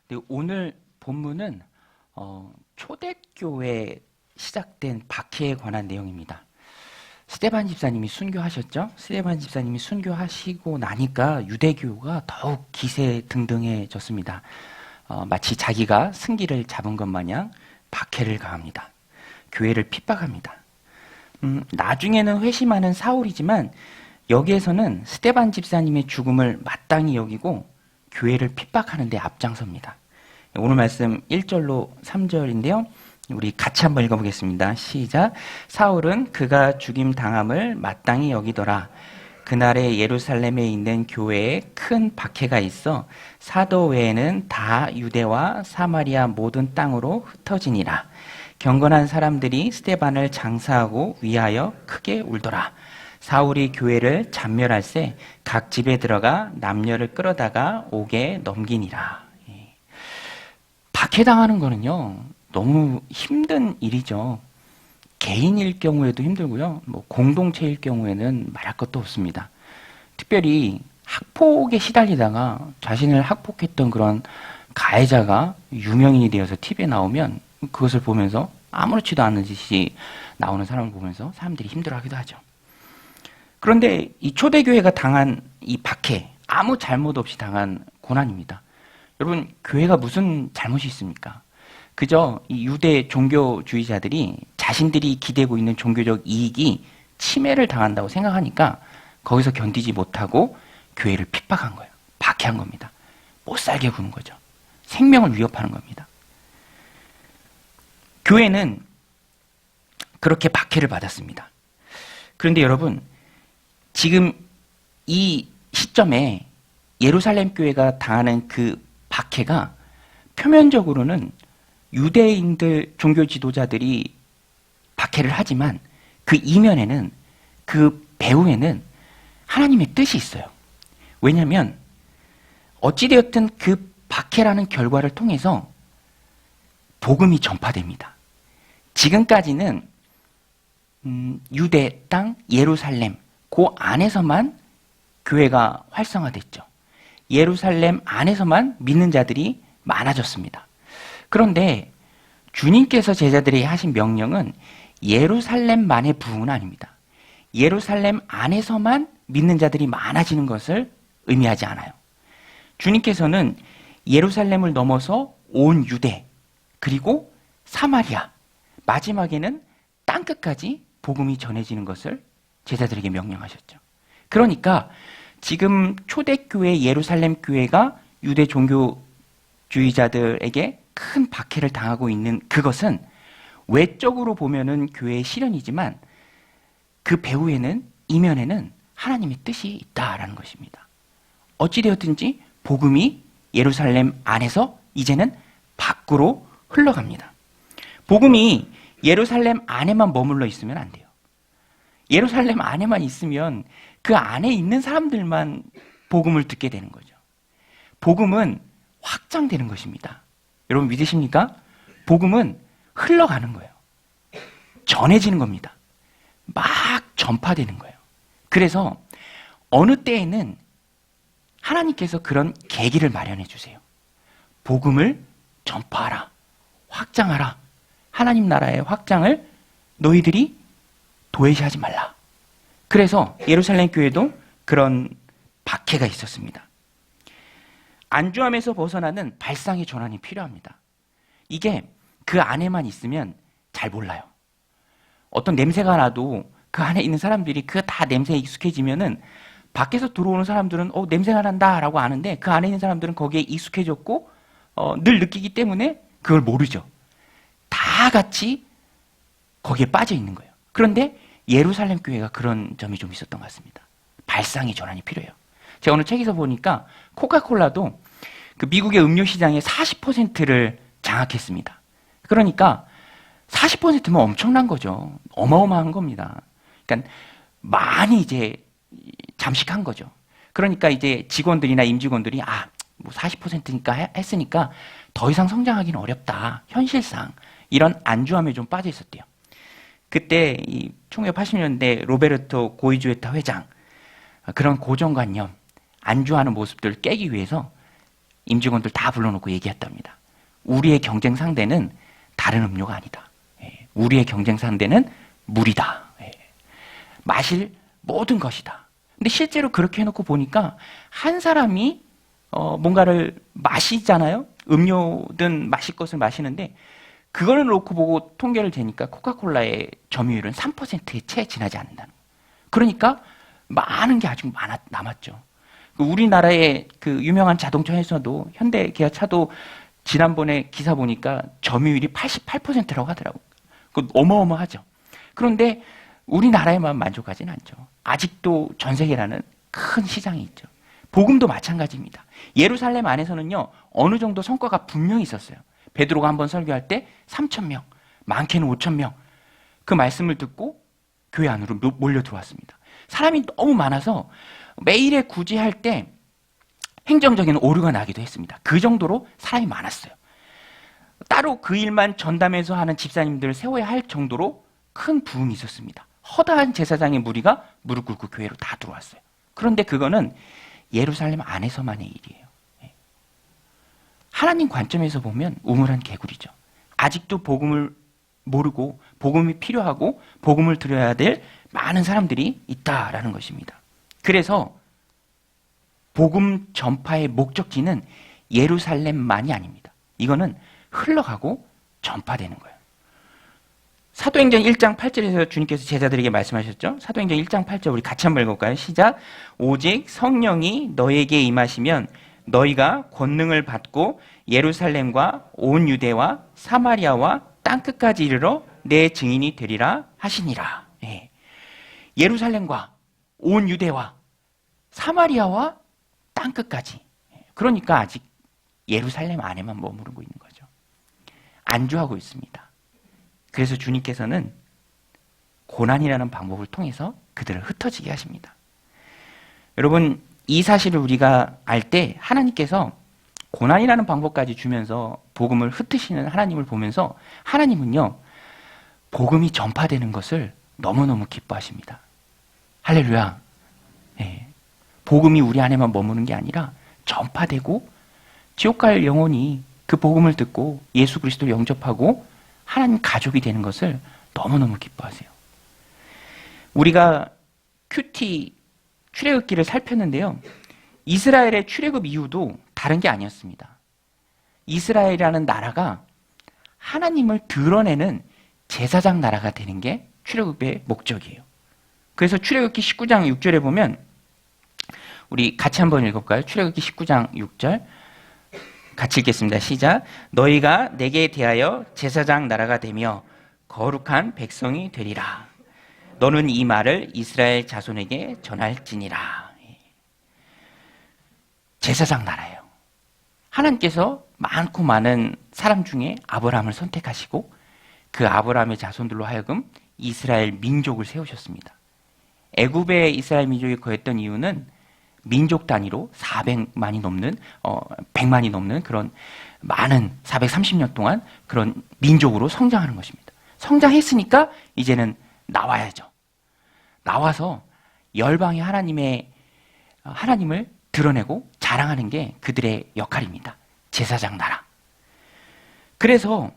네, 오늘 본문은 초대교회 시작된 박해에 관한 내용입니다. 스데반 집사님이 순교하셨죠? 스데반 집사님이 순교하시고 나니까 유대교가 더욱 기세등등해졌습니다. 마치 자기가 승기를 잡은 것 마냥 박해를 가합니다. 교회를 핍박합니다. 나중에는 회심하는 사울이지만 여기에서는 스데반 집사님의 죽음을 마땅히 여기고 교회를 핍박하는 데 앞장섭니다. 오늘 말씀 1절로 3절인데요. 우리 같이 한번 읽어보겠습니다. 시작. 사울은 그가 죽임 당함을 마땅히 여기더라. 그날에 예루살렘에 있는 교회에 큰 박해가 있어 사도 외에는 다 유대와 사마리아 모든 땅으로 흩어지니라. 경건한 사람들이 스데반을 장사하고 위하여 크게 울더라. 사울이 교회를 잔멸할새 각 집에 들어가 남녀를 끌어다가 옥에 넘기니라. 박해당하는 거는요, 너무 힘든 일이죠. 개인일 경우에도 힘들고요, 공동체일 경우에는 말할 것도 없습니다. 특별히 학폭에 시달리다가 자신을 학폭했던 그런 가해자가 유명인이 되어서 TV에 나오면 그것을 보면서 아무렇지도 않은 짓이 나오는 사람을 보면서 사람들이 힘들어하기도 하죠. 그런데 이 초대교회가 당한 이 박해, 아무 잘못 없이 당한 고난입니다. 여러분, 교회가 무슨 잘못이 있습니까? 그저 이 유대 종교주의자들이 자신들이 기대고 있는 종교적 이익이 침해를 당한다고 생각하니까 거기서 견디지 못하고 교회를 핍박한 거예요. 박해한 겁니다. 못 살게 구는 거죠. 생명을 위협하는 겁니다. 교회는 그렇게 박해를 받았습니다. 그런데 여러분, 지금 이 시점에 예루살렘 교회가 당하는 그 박해가 표면적으로는 유대인들 종교 지도자들이 박해를 하지만 그 이면에는, 그 배후에는 하나님의 뜻이 있어요. 왜냐하면 어찌되었든 그 박해라는 결과를 통해서 복음이 전파됩니다. 지금까지는 유대 땅 예루살렘 그 안에서만 교회가 활성화됐죠. 예루살렘 안에서만 믿는 자들이 많아졌습니다. 그런데 주님께서 제자들에게 하신 명령은 예루살렘만의 부흥은 아닙니다. 예루살렘 안에서만 믿는 자들이 많아지는 것을 의미하지 않아요. 주님께서는 예루살렘을 넘어서 온 유대, 그리고 사마리아, 마지막에는 땅끝까지 복음이 전해지는 것을 제자들에게 명령하셨죠. 그러니까 지금 초대교회 예루살렘 교회가 유대 종교주의자들에게 큰 박해를 당하고 있는 그것은 외적으로 보면은 교회의 실현이지만 그 배후에는, 이면에는 하나님의 뜻이 있다라는 것입니다. 어찌되었든지 복음이 예루살렘 안에서 이제는 밖으로 흘러갑니다. 복음이 예루살렘 안에만 머물러 있으면 안 돼요. 예루살렘 안에만 있으면 그 안에 있는 사람들만 복음을 듣게 되는 거죠. 복음은 확장되는 것입니다. 여러분 믿으십니까? 복음은 흘러가는 거예요. 전해지는 겁니다. 막 전파되는 거예요. 그래서 어느 때에는 하나님께서 그런 계기를 마련해 주세요. 복음을 전파하라. 확장하라. 하나님 나라의 확장을 너희들이 도외시하지 말라. 그래서 예루살렘 교회도 그런 박해가 있었습니다. 안주함에서 벗어나는 발상의 전환이 필요합니다. 이게 그 안에만 있으면 잘 몰라요. 어떤 냄새가 나도 그 안에 있는 사람들이 그 다 냄새에 익숙해지면은 밖에서 들어오는 사람들은 냄새가 난다라고 아는데 그 안에 있는 사람들은 거기에 익숙해졌고 늘 느끼기 때문에 그걸 모르죠. 다 같이 거기에 빠져 있는 거예요. 그런데 예루살렘 교회가 그런 점이 좀 있었던 것 같습니다. 발상의 전환이 필요해요. 제가 오늘 책에서 보니까 코카콜라도 그 미국의 음료 시장의 40%를 장악했습니다. 그러니까 40%면 엄청난 거죠. 어마어마한 겁니다. 그러니까 많이 이제 잠식한 거죠. 그러니까 이제 직원들이나 임직원들이 40%니까 했으니까 더 이상 성장하기는 어렵다. 현실상 이런 안주함에 좀 빠져 있었대요. 그때 이 1980년대 로베르토 고이주에타 회장, 그런 고정관념, 안주하는 모습들을 깨기 위해서 임직원들 다 불러놓고 얘기했답니다. 우리의 경쟁 상대는 다른 음료가 아니다. 우리의 경쟁 상대는 물이다. 마실 모든 것이다. 근데 실제로 그렇게 해놓고 보니까 한 사람이 뭔가를 마시잖아요. 음료든 마실 것을 마시는데 그거를 놓고 보고 통계를 재니까 코카콜라의 점유율은 3%에 채 지나지 않는다는 거예요. 그러니까 많은 게 아직 남았죠. 우리나라의 그 유명한 자동차 회사도 현대 기아차도 지난번에 기사 보니까 점유율이 88%라고 하더라고요. 그 어마어마하죠. 그런데 우리나라에만 만족하지는 않죠. 아직도 전 세계라는 큰 시장이 있죠. 복음도 마찬가지입니다. 예루살렘 안에서는요, 어느 정도 성과가 분명히 있었어요. 베드로가 한번 설교할 때 3,000명, 많게는 5,000명. 그 말씀을 듣고 교회 안으로 몰려 들어왔습니다. 사람이 너무 많아서 매일에 구제할 때 행정적인 오류가 나기도 했습니다. 그 정도로 사람이 많았어요. 따로 그 일만 전담해서 하는 집사님들을 세워야 할 정도로 큰 부흥이 있었습니다. 허다한 제사장의 무리가 무릎 꿇고 교회로 다 들어왔어요. 그런데 그거는 예루살렘 안에서만의 일이에요. 하나님 관점에서 보면 우물한 개구리죠. 아직도 복음을 모르고 복음이 필요하고 복음을 들어야 될 많은 사람들이 있다라는 것입니다. 그래서 복음 전파의 목적지는 예루살렘만이 아닙니다. 이거는 흘러가고 전파되는 거예요. 사도행전 1장 8절에서 주님께서 제자들에게 말씀하셨죠. 사도행전 1장 8절 우리 같이 한번 읽어볼까요? 시작. 오직 성령이 너에게 임하시면 너희가 권능을 받고 예루살렘과 온 유대와 사마리아와 땅끝까지 이르러 내 증인이 되리라 하시니라. 예. 예루살렘과 온 유대와 사마리아와 땅끝까지. 그러니까 아직 예루살렘 안에만 머무르고 있는 거죠. 안주하고 있습니다. 그래서 주님께서는 고난이라는 방법을 통해서 그들을 흩어지게 하십니다. 여러분, 이 사실을 우리가 알 때 하나님께서 고난이라는 방법까지 주면서 복음을 흩으시는 하나님을 보면서 하나님은요, 복음이 전파되는 것을 너무너무 기뻐하십니다. 할렐루야. 네. 복음이 우리 안에만 머무는 게 아니라 전파되고 지옥 갈 영혼이 그 복음을 듣고 예수 그리스도를 영접하고 하나님 가족이 되는 것을 너무너무 기뻐하세요. 우리가 큐티 출애굽기를 살폈는데요. 이스라엘의 출애굽 이유도 다른 게 아니었습니다. 이스라엘이라는 나라가 하나님을 드러내는 제사장 나라가 되는 게 출애굽의 목적이에요. 그래서 출애굽기 19장 6절에 보면 우리 같이 한번 읽어볼까요? 출애굽기 19장 6절 같이 읽겠습니다. 시작. 너희가 내게 대하여 제사장 나라가 되며 거룩한 백성이 되리라. 너는 이 말을 이스라엘 자손에게 전할지니라. 제사장 나라예요. 하나님께서 많고 많은 사람 중에 아브라함을 선택하시고 그 아브라함의 자손들로 하여금 이스라엘 민족을 세우셨습니다. 애굽에 이스라엘 민족이 거했던 이유는 민족 단위로 400만이 넘는 100만이 넘는 그런 많은 430년 동안 그런 민족으로 성장하는 것입니다. 성장했으니까 이제는 나와야죠. 나와서 열방의 하나님을 드러내고 자랑하는 게 그들의 역할입니다. 제사장 나라. 그래서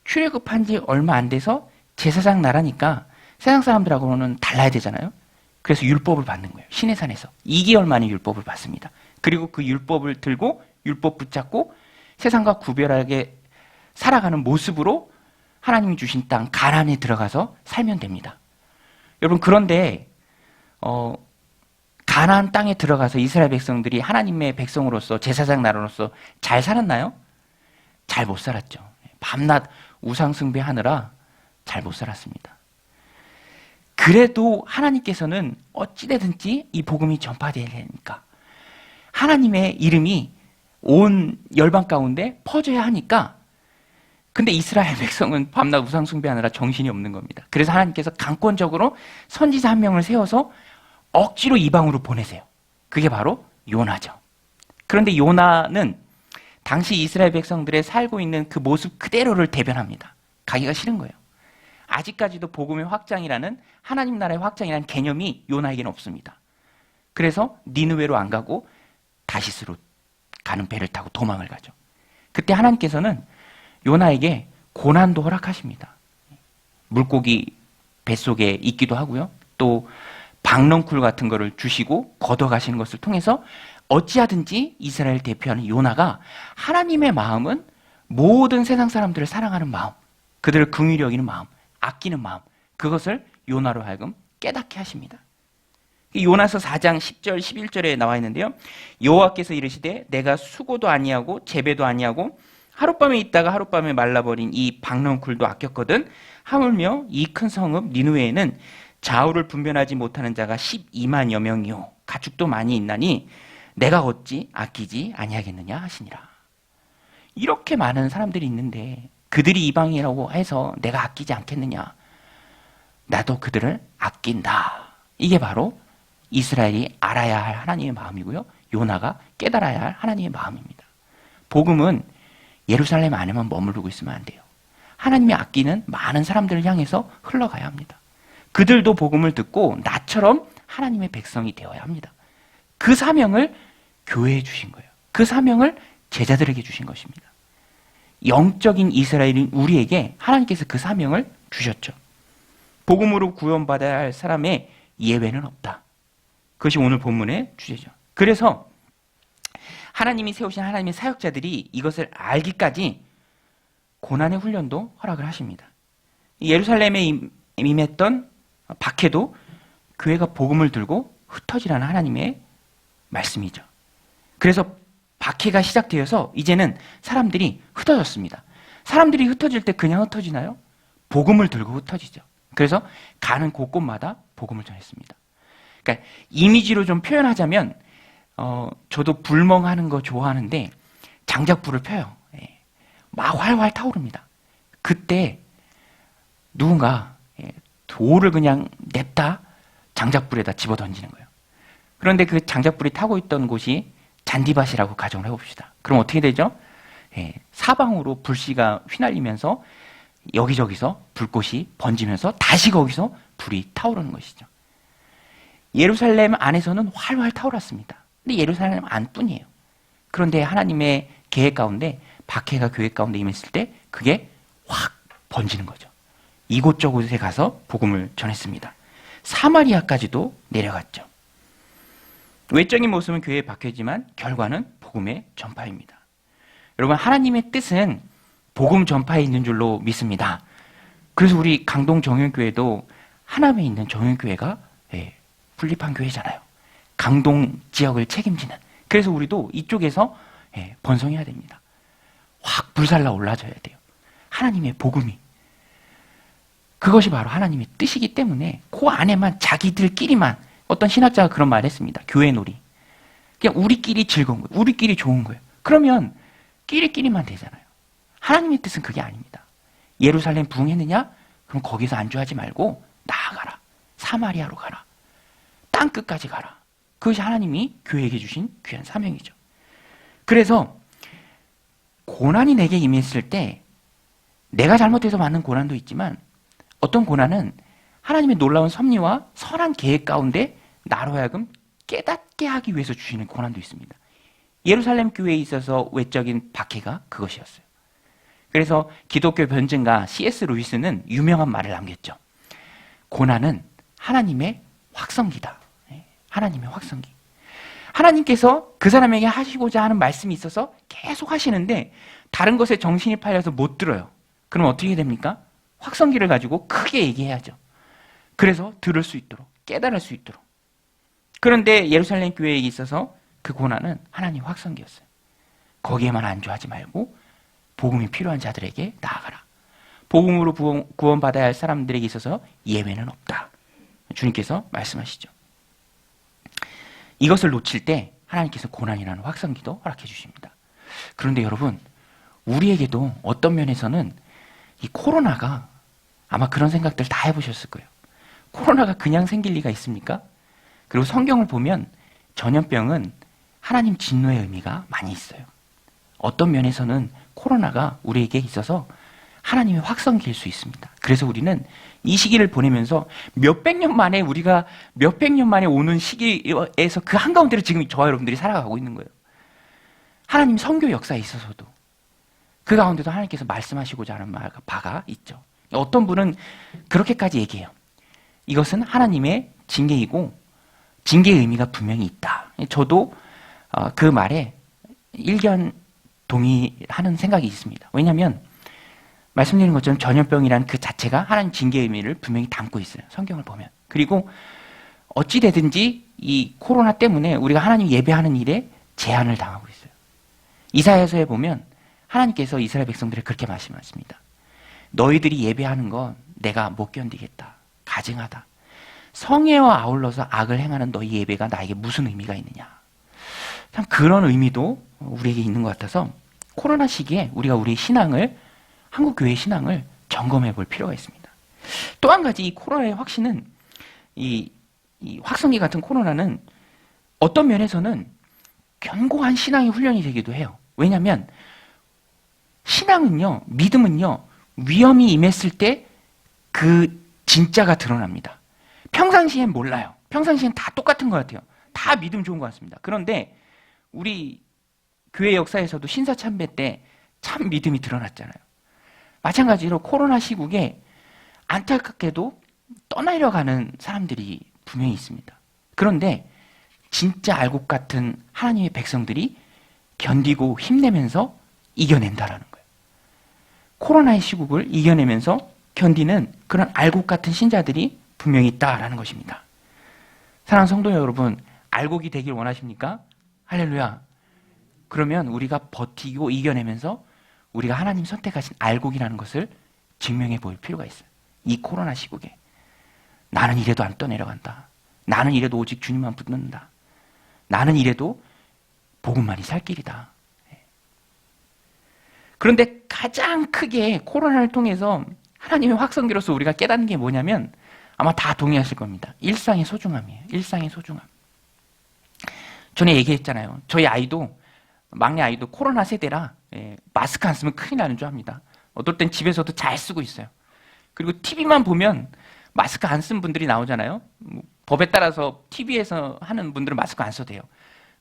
출애굽한 지 얼마 안 돼서 제사장 나라니까 세상 사람들하고는 달라야 되잖아요. 그래서 율법을 받는 거예요. 시내산에서 2개월 만에 율법을 받습니다. 그리고 그 율법을 들고 율법 붙잡고 세상과 구별하게 살아가는 모습으로 하나님이 주신 땅 가나안에 들어가서 살면 됩니다. 여러분, 그런데 가나안 땅에 들어가서 이스라엘 백성들이 하나님의 백성으로서 제사장 나라로서 잘 살았나요? 잘 못 살았죠. 밤낮 우상 숭배하느라 잘 못 살았습니다. 그래도 하나님께서는 어찌되든지 이 복음이 전파되어야 되니까 하나님의 이름이 온 열방 가운데 퍼져야 하니까 근데 이스라엘 백성은 밤낮 우상 숭배하느라 정신이 없는 겁니다. 그래서 하나님께서 강권적으로 선지자 한 명을 세워서 억지로 이방으로 보내세요. 그게 바로 요나죠. 그런데 요나는 당시 이스라엘 백성들의 살고 있는 그 모습 그대로를 대변합니다. 가기가 싫은 거예요. 아직까지도 복음의 확장이라는 하나님 나라의 확장이라는 개념이 요나에게는 없습니다. 그래서 니느웨로 안 가고 다시스로 가는 배를 타고 도망을 가죠. 그때 하나님께서는 요나에게 고난도 허락하십니다. 물고기 뱃속에 있기도 하고요. 또 박넝쿨 같은 거를 주시고 걷어가시는 것을 통해서 어찌하든지 이스라엘 대표하는 요나가 하나님의 마음은 모든 세상 사람들을 사랑하는 마음, 그들을 긍휼히 여기는 마음, 아끼는 마음, 그것을 요나로 하여금 깨닫게 하십니다. 요나서 4장 10절 11절에 나와 있는데요. 여호와께서 이르시되 내가 수고도 아니하고 재배도 아니하고 하룻밤에 있다가 하룻밤에 말라버린 이 박넝쿨도 아꼈거든. 하물며 이 큰 성읍 니느웨에는 좌우를 분별하지 못하는 자가 12만여 명이요 가축도 많이 있나니 내가 어찌 아끼지 아니하겠느냐 하시니라. 이렇게 많은 사람들이 있는데 그들이 이방이라고 해서 내가 아끼지 않겠느냐. 나도 그들을 아낀다. 이게 바로 이스라엘이 알아야 할 하나님의 마음이고요. 요나가 깨달아야 할 하나님의 마음입니다. 복음은 예루살렘 안에만 머무르고 있으면 안 돼요. 하나님이 아끼는 많은 사람들을 향해서 흘러가야 합니다. 그들도 복음을 듣고 나처럼 하나님의 백성이 되어야 합니다. 그 사명을 교회에 주신 거예요. 그 사명을 제자들에게 주신 것입니다. 영적인 이스라엘인 우리에게 하나님께서 그 사명을 주셨죠. 복음으로 구원받아야 할 사람의 예외는 없다. 그것이 오늘 본문의 주제죠. 그래서 하나님이 세우신 하나님의 사역자들이 이것을 알기까지 고난의 훈련도 허락을 하십니다. 예루살렘에 임했던 박해도 교회가 복음을 들고 흩어지라는 하나님의 말씀이죠. 그래서 박해가 시작되어서 이제는 사람들이 흩어졌습니다. 사람들이 흩어질 때 그냥 흩어지나요? 복음을 들고 흩어지죠. 그래서 가는 곳곳마다 복음을 전했습니다. 그러니까 이미지로 좀 표현하자면 저도 불멍하는 거 좋아하는데 장작불을 펴요. 막 활활 타오릅니다. 그때 누군가 돌을 그냥 냅다 장작불에다 집어 던지는 거예요. 그런데 그 장작불이 타고 있던 곳이 잔디밭이라고 가정을 해봅시다. 그럼 어떻게 되죠? 사방으로 불씨가 휘날리면서 여기저기서 불꽃이 번지면서 다시 거기서 불이 타오르는 것이죠. 예루살렘 안에서는 활활 타오랐습니다. 근데 예루살렘 안뿐이에요. 그런데 하나님의 계획 가운데 박해가 교회 가운데 임했을 때 그게 확 번지는 거죠. 이곳저곳에 가서 복음을 전했습니다. 사마리아까지도 내려갔죠. 외적인 모습은 교회에 박혀지만 결과는 복음의 전파입니다. 여러분, 하나님의 뜻은 복음 전파에 있는 줄로 믿습니다. 그래서 우리 강동 정연교회도 하남에 있는 정연교회가 분립한 교회잖아요. 강동 지역을 책임지는. 그래서 우리도 이쪽에서 번성해야 됩니다. 확 불살라 올라져야 돼요. 하나님의 복음이. 그것이 바로 하나님의 뜻이기 때문에 그 안에만 자기들끼리만, 어떤 신학자가 그런 말을 했습니다. 교회놀이. 그냥 우리끼리 즐거운 거예요. 우리끼리 좋은 거예요. 그러면 끼리끼리만 되잖아요. 하나님의 뜻은 그게 아닙니다. 예루살렘 부흥했느냐? 그럼 거기서 안주하지 말고 나아가라. 사마리아로 가라. 땅끝까지 가라. 그것이 하나님이 교회에게 주신 귀한 사명이죠. 그래서 고난이 내게 임했을 때 내가 잘못해서 받는 고난도 있지만 어떤 고난은 하나님의 놀라운 섭리와 선한 계획 가운데 나로 하여금 깨닫게 하기 위해서 주시는 고난도 있습니다. 예루살렘 교회에 있어서 외적인 박해가 그것이었어요. 그래서 기독교 변증가 C.S. 루이스는 유명한 말을 남겼죠. 고난은 하나님의 확성기다. 하나님의 확성기. 하나님께서 그 사람에게 하시고자 하는 말씀이 있어서 계속 하시는데 다른 것에 정신이 팔려서 못 들어요. 그럼 어떻게 됩니까? 확성기를 가지고 크게 얘기해야죠. 그래서 들을 수 있도록, 깨달을 수 있도록. 그런데 예루살렘 교회에 있어서 그 고난은 하나님 확성기였어요. 거기에만 안주하지 말고 복음이 필요한 자들에게 나아가라. 복음으로 구원받아야 할 사람들에게 있어서 예외는 없다. 주님께서 말씀하시죠. 이것을 놓칠 때 하나님께서 고난이라는 확성기도 허락해 주십니다. 그런데 여러분, 우리에게도 어떤 면에서는 이 코로나가, 아마 그런 생각들 다 해보셨을 거예요. 코로나가 그냥 생길 리가 있습니까? 그리고 성경을 보면 전염병은 하나님 진노의 의미가 많이 있어요. 어떤 면에서는 코로나가 우리에게 있어서 하나님의 확성기일 수 있습니다. 그래서 우리는 이 시기를 보내면서 몇백 년 만에 오는 시기에서 그 한가운데로 지금 저와 여러분들이 살아가고 있는 거예요. 하나님 선교 역사에 있어서도 그 가운데도 하나님께서 말씀하시고자 하는 바가 있죠. 어떤 분은 그렇게까지 얘기해요. 이것은 하나님의 징계이고 징계의 의미가 분명히 있다. 저도 그 말에 일견 동의하는 생각이 있습니다. 왜냐하면 말씀드린 것처럼 전염병이라는 그 자체가 하나님 징계의 의미를 분명히 담고 있어요. 성경을 보면. 그리고 어찌되든지 이 코로나 때문에 우리가 하나님 예배하는 일에 제한을 당하고 있어요. 이사야서에 보면 하나님께서 이스라엘 백성들을 그렇게 말씀하십니다. 너희들이 예배하는 건 내가 못 견디겠다. 가증하다. 성애와 아울러서 악을 행하는 너희 예배가 나에게 무슨 의미가 있느냐. 참 그런 의미도 우리에게 있는 것 같아서 코로나 시기에 우리가 우리의 신앙을, 한국교회의 신앙을 점검해 볼 필요가 있습니다. 또 한 가지 이 코로나의 확신은 이 확성기 같은 코로나는 어떤 면에서는 견고한 신앙의 훈련이 되기도 해요. 왜냐하면 신앙은요, 믿음은요, 위험이 임했을 때 그 진짜가 드러납니다. 평상시엔 몰라요. 평상시엔 다 똑같은 것 같아요. 다 믿음 좋은 것 같습니다. 그런데 우리 교회 역사에서도 신사참배 때 참 믿음이 드러났잖아요. 마찬가지로 코로나 시국에 안타깝게도 떠나려 가는 사람들이 분명히 있습니다. 그런데 진짜 알곡 같은 하나님의 백성들이 견디고 힘내면서 이겨낸다라는 거예요. 코로나의 시국을 이겨내면서 견디는 그런 알곡 같은 신자들이 분명히 있다라는 것입니다. 사랑하는 성도 여러분, 알곡이 되길 원하십니까? 할렐루야. 그러면 우리가 버티고 이겨내면서 우리가 하나님 선택하신 알곡이라는 것을 증명해 보일 필요가 있어요. 이 코로나 시국에. 나는 이래도 안 떠내려간다. 나는 이래도 오직 주님만 붙는다. 나는 이래도 복음만이 살 길이다. 그런데 가장 크게 코로나를 통해서 하나님의 확성기로서 우리가 깨닫는 게 뭐냐면 아마 다 동의하실 겁니다. 일상의 소중함이에요. 일상의 소중함. 전에 얘기했잖아요. 저희 아이도, 막내 아이도 코로나 세대라 마스크 안 쓰면 큰일 나는 줄 압니다. 어떨 땐 집에서도 잘 쓰고 있어요. 그리고 TV만 보면 마스크 안 쓴 분들이 나오잖아요. 법에 따라서 TV에서 하는 분들은 마스크 안 써도 돼요.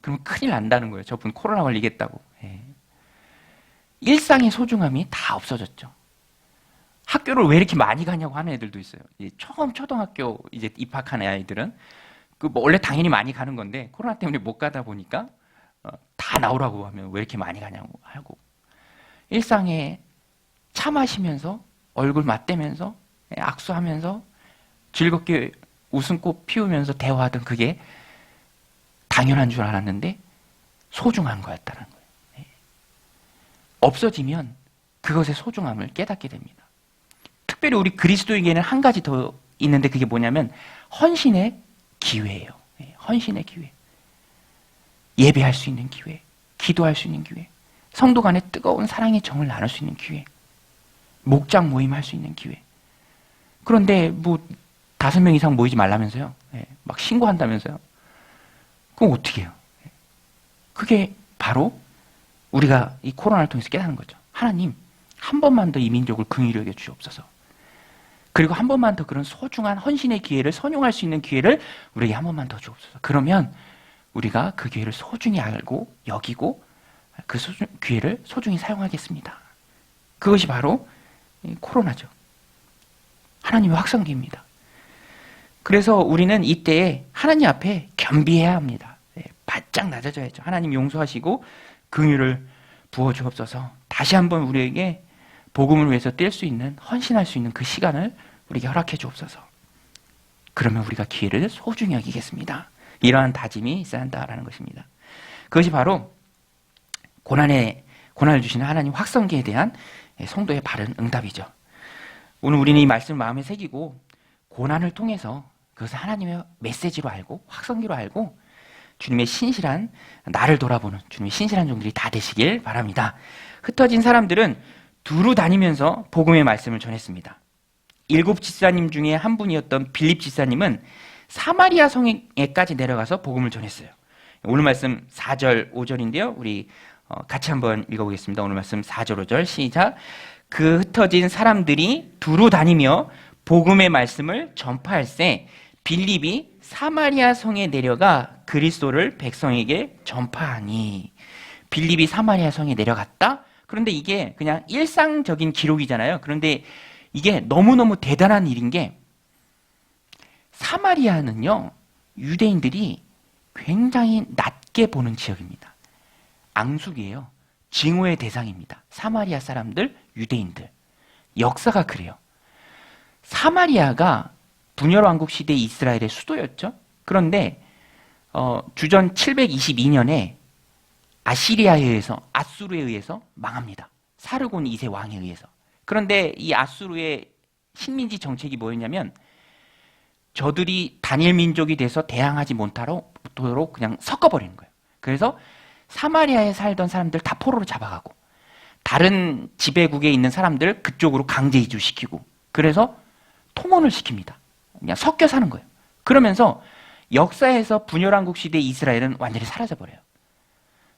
그러면 큰일 난다는 거예요. 저분 코로나 걸리겠다고. 일상의 소중함이 다 없어졌죠. 학교를 왜 이렇게 많이 가냐고 하는 애들도 있어요. 처음 초등학교 이제 입학하는 아이들은 뭐 원래 당연히 많이 가는 건데 코로나 때문에 못 가다 보니까 다 나오라고 하면 왜 이렇게 많이 가냐고 하고, 일상에 차 마시면서 얼굴 맞대면서 악수하면서 즐겁게 웃음꽃 피우면서 대화하던 그게 당연한 줄 알았는데 소중한 거였다는 거예요. 없어지면 그것의 소중함을 깨닫게 됩니다. 특별히 우리 그리스도에게는 한 가지 더 있는데 그게 뭐냐면 헌신의 기회예요. 헌신의 기회. 예배할 수 있는 기회, 기도할 수 있는 기회, 성도 간의 뜨거운 사랑의 정을 나눌 수 있는 기회, 목장 모임할 수 있는 기회. 그런데 5명 이상 모이지 말라면서요. 막 신고한다면서요. 그럼 어떻게 해요? 그게 바로 우리가 이 코로나를 통해서 깨닫는 거죠. 하나님, 한 번만 더 이 민족을 긍휼히 여겨 주옵소서. 그리고 한 번만 더 그런 소중한 헌신의 기회를 선용할 수 있는 기회를 우리에게 한 번만 더 주옵소서. 그러면 우리가 그 기회를 소중히 알고 여기고 그 기회를 소중히 사용하겠습니다. 그것이 바로 코로나죠. 하나님의 확성기입니다. 그래서 우리는 이때에 하나님 앞에 겸비해야 합니다. 바짝 낮아져야죠. 하나님 용서하시고 긍휼을 부어주옵소서. 다시 한번 우리에게 복음을 위해서 뛸 수 있는, 헌신할 수 있는 그 시간을 우리에게 허락해 주옵소서. 그러면 우리가 기회를 소중히 여기겠습니다. 이러한 다짐이 있어야 한다라는 것입니다. 그것이 바로 고난을 주시는 하나님 확성기에 대한 성도의 바른 응답이죠. 오늘 우리는 이 말씀을 마음에 새기고 고난을 통해서 그것을 하나님의 메시지로 알고 확성기로 알고 주님의 신실한, 나를 돌아보는 주님의 신실한 종들이 다 되시길 바랍니다. 흩어진 사람들은 두루 다니면서 복음의 말씀을 전했습니다. 7 집사님 중에 한 분이었던 빌립 집사님은 사마리아 성에까지 내려가서 복음을 전했어요. 오늘 말씀 4절, 5절인데요. 우리 같이 한번 읽어보겠습니다. 오늘 말씀 4절, 5절 시작. 그 흩어진 사람들이 두루 다니며 복음의 말씀을 전파할세 빌립이 사마리아 성에 내려가 그리스도를 백성에게 전파하니. 빌립이 사마리아 성에 내려갔다? 그런데 이게 그냥 일상적인 기록이잖아요. 그런데 이게 너무너무 대단한 일인 게 사마리아는요, 유대인들이 굉장히 낮게 보는 지역입니다. 앙숙이에요. 증오의 대상입니다. 사마리아 사람들, 유대인들. 역사가 그래요. 사마리아가 분열왕국 시대 이스라엘의 수도였죠. 그런데 주전 722년에 아수르에 의해서 망합니다. 사르곤 2세 왕에 의해서. 그런데 이 아수르의 식민지 정책이 뭐였냐면 저들이 단일 민족이 돼서 대항하지 못하도록 그냥 섞어버리는 거예요. 그래서 사마리아에 살던 사람들 다 포로로 잡아가고 다른 지배국에 있는 사람들 그쪽으로 강제 이주시키고 그래서 통혼을 시킵니다. 그냥 섞여 사는 거예요. 그러면서 역사에서 분열왕국 시대 이스라엘은 완전히 사라져버려요.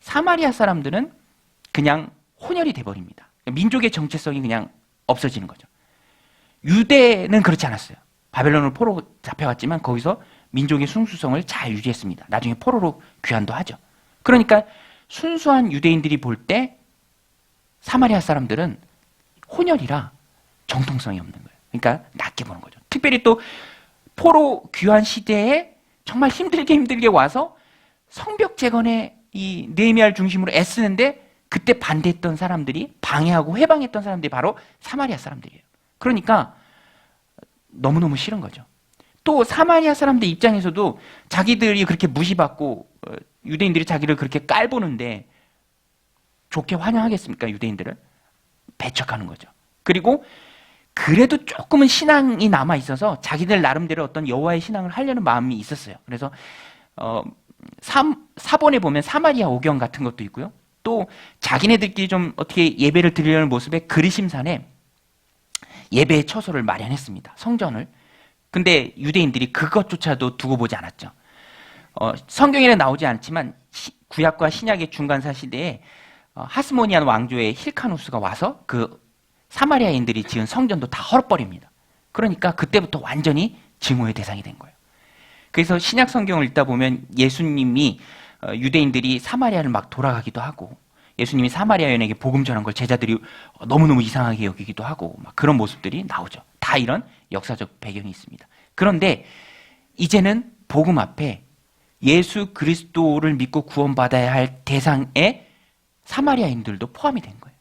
사마리아 사람들은 그냥 혼혈이 돼버립니다. 민족의 정체성이 그냥 없어지는 거죠. 유대는 그렇지 않았어요. 바벨론으로 포로 잡혀갔지만 거기서 민족의 순수성을 잘 유지했습니다. 나중에 포로로 귀환도 하죠. 그러니까 순수한 유대인들이 볼 때 사마리아 사람들은 혼혈이라 정통성이 없는 거예요. 그러니까 낮게 보는 거죠. 특별히 또 포로 귀환 시대에 정말 힘들게 와서 성벽 재건에 이 느헤미야를 중심으로 애쓰는데 그때 반대했던 사람들이 방해하고 해방했던 사람들이 바로 사마리아 사람들이에요. 그러니까 너무너무 싫은 거죠. 또 사마리아 사람들 입장에서도 자기들이 그렇게 무시받고 유대인들이 자기를 그렇게 깔보는데 좋게 환영하겠습니까? 유대인들을 배척하는 거죠. 그리고 그래도 조금은 신앙이 남아 있어서 자기들 나름대로 어떤 여호와의 신앙을 하려는 마음이 있었어요. 그래서 사본에 보면 사마리아 오경 같은 것도 있고요. 또 자기네들끼리 좀 어떻게 예배를 드리려는 모습에 그리심산에 예배의 처소를 마련했습니다. 성전을. 근데 유대인들이 그것조차도 두고 보지 않았죠. 성경에는 나오지 않지만 구약과 신약의 중간사 시대에 하스모니안 왕조의 힐카누스가 와서 그 사마리아인들이 지은 성전도 다 헐어버립니다. 그러니까 그때부터 완전히 증오의 대상이 된 거예요. 그래서 신약 성경을 읽다 보면 예수님이 유대인들이 사마리아를 막 돌아가기도 하고 예수님이 사마리아인에게 복음 전한 걸 제자들이 너무너무 이상하게 여기기도 하고 막 그런 모습들이 나오죠. 다 이런 역사적 배경이 있습니다. 그런데 이제는 복음 앞에 예수 그리스도를 믿고 구원받아야 할 대상에 사마리아인들도 포함이 된 거예요.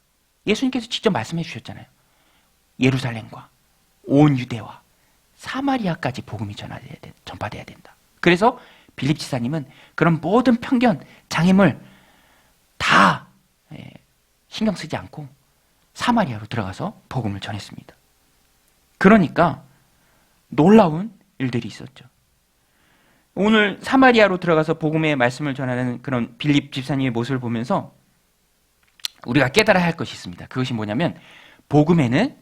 예수님께서 직접 말씀해 주셨잖아요. 예루살렘과 온 유대와 사마리아까지 복음이 전파돼야 된다. 그래서 빌립 지사님은 그런 모든 편견, 장애물 다 신경 쓰지 않고 사마리아로 들어가서 복음을 전했습니다. 그러니까 놀라운 일들이 있었죠. 오늘 사마리아로 들어가서 복음의 말씀을 전하는 그런 빌립 집사님의 모습을 보면서 우리가 깨달아야 할 것이 있습니다. 그것이 뭐냐면 복음에는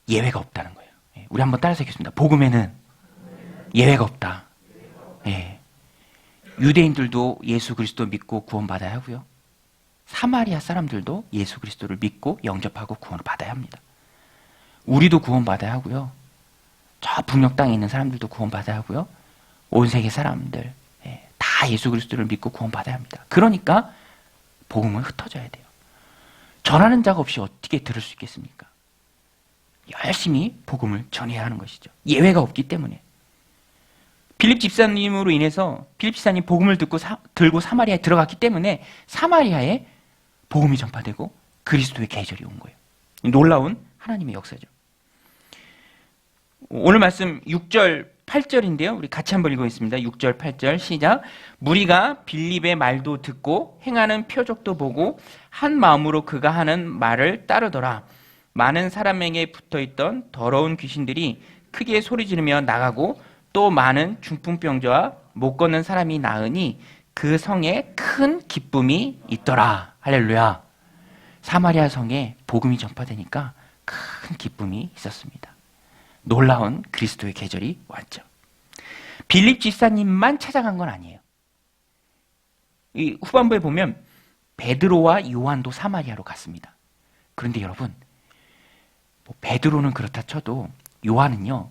예외가 없다는 거예요. 우리 한번 따라서 읽겠습니다. 복음에는 예외가 없다. 유대인들도 예수 그리스도 믿고 구원받아야 하고요. 사마리아 사람들도 예수 그리스도를 믿고 영접하고 구원을 받아야 합니다. 우리도 구원받아야 하고요. 저 북녘 땅에 있는 사람들도 구원받아야 하고요. 온 세계 사람들 다 예수 그리스도를 믿고 구원받아야 합니다. 그러니까 복음은 흩어져야 돼요. 전하는 자가 없이 어떻게 들을 수 있겠습니까? 열심히 복음을 전해야 하는 것이죠. 예외가 없기 때문에. 빌립 집사님으로 인해서 빌립 집사님 복음을 들고 사마리아에 들어갔기 때문에 사마리아에 복음이 전파되고 그리스도의 계절이 온 거예요. 놀라운 하나님의 역사죠. 오늘 말씀 6절, 8절인데요. 우리 같이 한번 읽어보겠습니다. 6절, 8절 시작. 무리가 빌립의 말도 듣고 행하는 표적도 보고 한 마음으로 그가 하는 말을 따르더라. 많은 사람에게 붙어있던 더러운 귀신들이 크게 소리 지르며 나가고 또 많은 중풍병자와 못 걷는 사람이 나으니 그 성에 큰 기쁨이 있더라. 할렐루야. 사마리아 성에 복음이 전파되니까 큰 기쁨이 있었습니다. 놀라운 그리스도의 계절이 왔죠. 빌립 집사님만 찾아간 건 아니에요. 이 후반부에 보면 베드로와 요한도 사마리아로 갔습니다. 그런데 여러분, 베드로는 그렇다 쳐도 요한은요,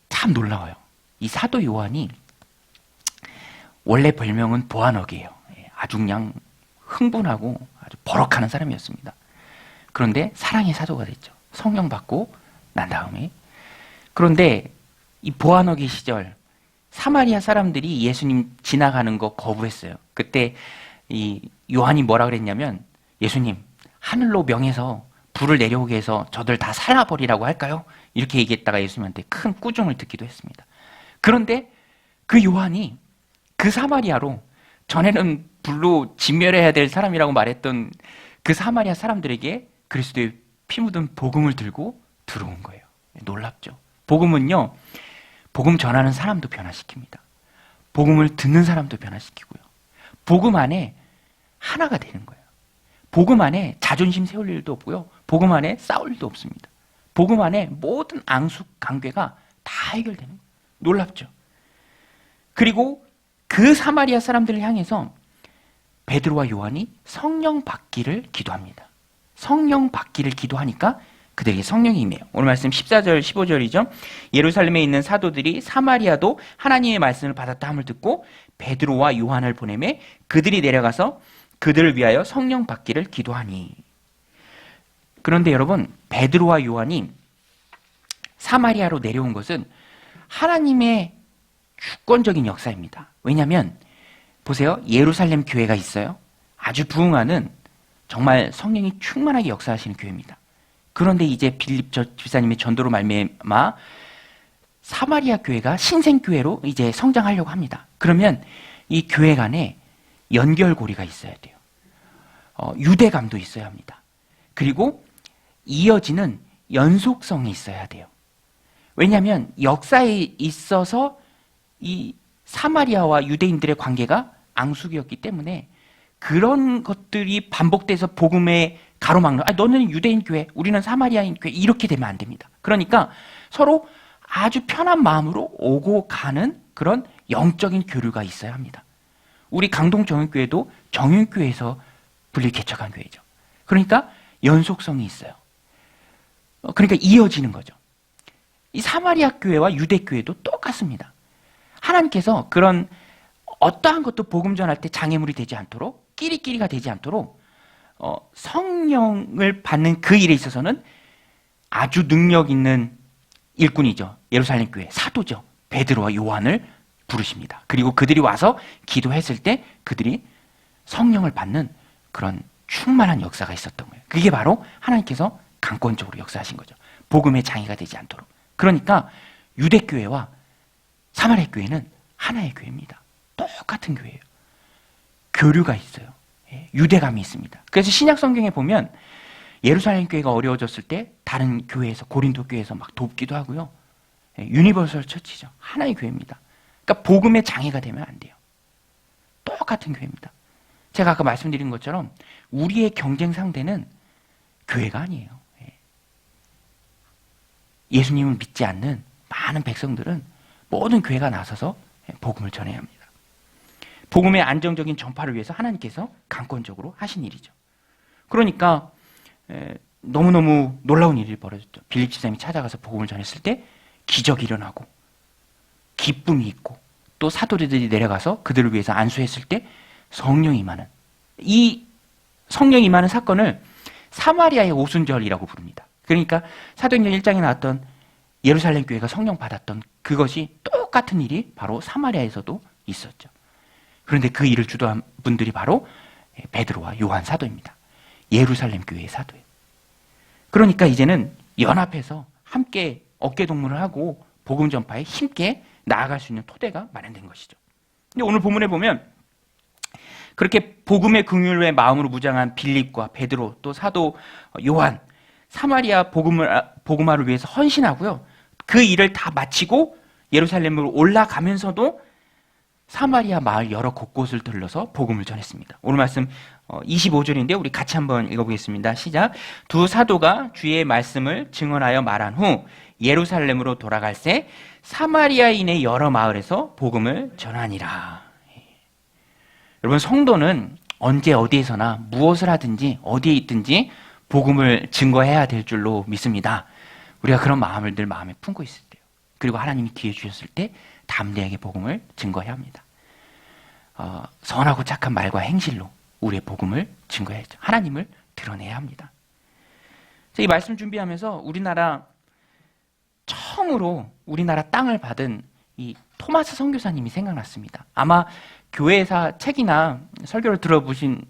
참 놀라워요. 이 사도 요한이 원래 별명은 보아너기예요. 아주 그냥 흥분하고 아주 버럭하는 사람이었습니다. 그런데 사랑의 사도가 됐죠. 성령 받고 난 다음에. 그런데 이 보아너기 시절 사마리아 사람들이 예수님 지나가는 거 거부했어요. 그때 이 요한이 뭐라 그랬냐면, 예수님 하늘로 명해서 불을 내려오게 해서 저들 다 살라버리라고 할까요? 이렇게 얘기했다가 예수님한테 큰 꾸중을 듣기도 했습니다. 그런데 그 요한이 그 사마리아로, 전에는 불로 진멸해야 될 사람이라고 말했던 그 사마리아 사람들에게 그리스도의 피 묻은 복음을 들고 들어온 거예요. 놀랍죠? 복음은요, 복음 전하는 사람도 변화시킵니다. 복음을 듣는 사람도 변화시키고요. 복음 안에 하나가 되는 거예요. 복음 안에 자존심 세울 일도 없고요. 복음 안에 싸울 일도 없습니다. 복음 안에 모든 앙숙, 관계가 다 해결되는 거예요. 놀랍죠? 그리고 그 사마리아 사람들을 향해서 베드로와 요한이 성령 받기를 기도합니다. 성령 받기를 기도하니까 그들에게 성령이 임해요. 오늘 말씀 14절, 15절이죠. 예루살렘에 있는 사도들이 사마리아도 하나님의 말씀을 받았다 함을 듣고 베드로와 요한을 보내매 그들이 내려가서 그들을 위하여 성령 받기를 기도하니. 그런데 여러분, 베드로와 요한이 사마리아로 내려온 것은 하나님의 주권적인 역사입니다. 왜냐하면 보세요. 예루살렘 교회가 있어요. 아주 부흥하는, 정말 성령이 충만하게 역사하시는 교회입니다. 그런데 이제 빌립 집사님의 전도로 말미암아 사마리아 교회가 신생교회로 이제 성장하려고 합니다. 그러면 이 교회 간에 연결고리가 있어야 돼요. 유대감도 있어야 합니다. 그리고 이어지는 연속성이 있어야 돼요. 왜냐하면 역사에 있어서 이 사마리아와 유대인들의 관계가 앙숙이었기 때문에 그런 것들이 반복돼서 복음에 가로막는, 너는 유대인 교회, 우리는 사마리아인 교회, 이렇게 되면 안 됩니다. 그러니까 서로 아주 편한 마음으로 오고 가는 그런 영적인 교류가 있어야 합니다. 우리 강동 정윤교회도 정윤교회에서 분리 개척한 교회죠. 그러니까 연속성이 있어요. 그러니까 이어지는 거죠. 이 사마리아 교회와 유대 교회도 똑같습니다. 하나님께서 그런 어떠한 것도 복음 전할 때 장애물이 되지 않도록, 끼리끼리가 되지 않도록 성령을 받는 그 일에 있어서는 아주 능력 있는 일꾼이죠. 예루살렘 교회 사도죠. 베드로와 요한을 부르십니다. 그리고 그들이 와서 기도했을 때 그들이 성령을 받는 그런 충만한 역사가 있었던 거예요. 그게 바로 하나님께서 강권적으로 역사하신 거죠. 복음의 장애가 되지 않도록. 그러니까 유대교회와 사마리아 교회는 하나의 교회입니다. 똑같은 교회예요. 교류가 있어요. 유대감이 있습니다. 그래서 신약 성경에 보면 예루살렘 교회가 어려워졌을 때 다른 교회에서, 고린도 교회에서 막 돕기도 하고요. 유니버설 처치죠. 하나의 교회입니다. 그러니까 복음의 장애가 되면 안 돼요. 똑같은 교회입니다. 제가 아까 말씀드린 것처럼 우리의 경쟁 상대는 교회가 아니에요. 예수님을 믿지 않는 많은 백성들은 모든 교회가 나서서 복음을 전해야 합니다. 복음의 안정적인 전파를 위해서 하나님께서 강권적으로 하신 일이죠. 그러니까 너무너무 놀라운 일이 벌어졌죠. 빌립 집사님이 찾아가서 복음을 전했을 때 기적이 일어나고 기쁨이 있고, 또 사도들이 내려가서 그들을 위해서 안수했을 때 성령이 임하는, 이 성령이 임하는 사건을 사마리아의 오순절이라고 부릅니다. 그러니까 사도행전 1장에 나왔던 예루살렘 교회가 성령 받았던 그것이 똑같은 일이 바로 사마리아에서도 있었죠. 그런데 그 일을 주도한 분들이 바로 베드로와 요한 사도입니다. 예루살렘 교회의 사도예요. 그러니까 이제는 연합해서 함께 어깨동무를 하고 복음 전파에 힘께 나아갈 수 있는 토대가 마련된 것이죠. 근데 오늘 본문에 보면 그렇게 복음의 긍휼의 마음으로 무장한 빌립과 베드로, 또 사도 요한, 사마리아 복음화를 위해서 헌신하고요. 그 일을 다 마치고 예루살렘으로 올라가면서도 사마리아 마을 여러 곳곳을 들러서 복음을 전했습니다. 오늘 말씀 25절인데 우리 같이 한번 읽어보겠습니다. 시작. 두 사도가 주의 말씀을 증언하여 말한 후 예루살렘으로 돌아갈새 사마리아인의 여러 마을에서 복음을 전하니라. 여러분, 성도는 언제 어디에서나 무엇을 하든지 어디에 있든지 복음을 증거해야 될 줄로 믿습니다. 우리가 그런 마음을 늘 마음에 품고 있을 때요. 그리고 하나님이 기회 주셨을 때 담대하게 복음을 증거해야 합니다. 선하고 착한 말과 행실로 우리의 복음을 증거해야죠. 하나님을 드러내야 합니다. 이 말씀 준비하면서 처음으로 우리나라 땅을 받은 이 토마스 선교사님이 생각났습니다. 아마 교회사 책이나 설교를 들어보신